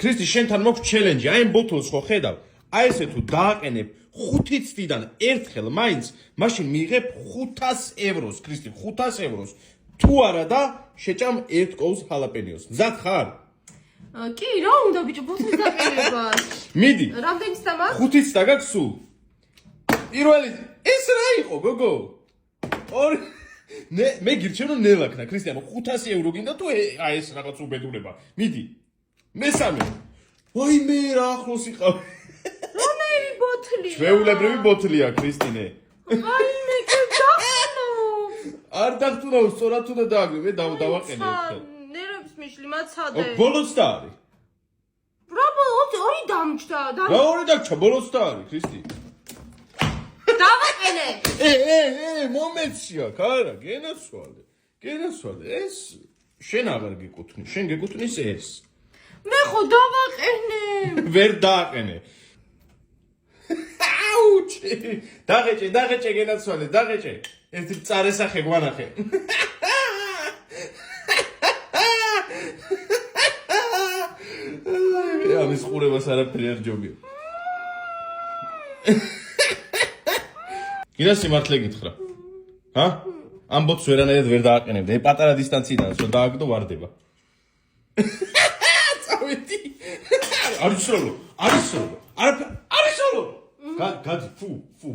ქრისტი, შენთან მოქვს ჩელენჯი, აი ამ ბოთლს ხო ხედავ? აი ესე თუ დააყენებ 5 წლიდან ერთხელ მაინც, მაშინ მიიღებ 500 ევროს, ქრისტი, 500 ევროს. თუ არა და შეჭამ 1 კოუს ჰალაპენიოს. მზად ხარ? კი, რა უნდა ბიჭო, ბოთლის დაყენება. მიდი. რამდენი ცდა მაქვს? 5 წდა გაქვს სულ. პირველი ეს რა იყო, გოგო? მე გირჩევ რომ ნელაქნა, ქრისტიანო, 500 ევრო გინდა თუ აი ეს რაღაც უბედურება. მიდი. მესამე. ვაიმე რა ახლოს იყავ. რომელი ბოთლია? ჩვეულებრივი ბოთლია, ქრისტინე. ვაიმე, გახსნო. არ დახტუნავ, სწორად უნდა დააგრე, მე დავაყენე ერთხელ. ნერვებს მიშლი, მაცადე. ბოლოს და არის. რა ბოლოს? ორი დამჭდა. რა ორი დაგჭა, ბოლოს და არის, ქრისტი. დავაყენე. მომენტშია, ქარა, გენასვალე. ეს შენ აღარ გეკუთვნის, შენ გეკუთვნის ეს. მე ხო დავაყენე. ვერ დააყენე. აუჩი! დაღეჭე, გენასვალე, დაღეჭე. ეს წარესახე გვანახე. ამის ყურებას არაფერი არ ჯობია. კიდე სიმართლე გითხრა. ჰა? ამ ბოთს ვერანაირად ვერ დააყენებდა. პატარა დისტანციიდან რომ დააგდო ვარდება. წავედი. არის სოლო. არაფერი. არის სოლო. გადი, ფუ.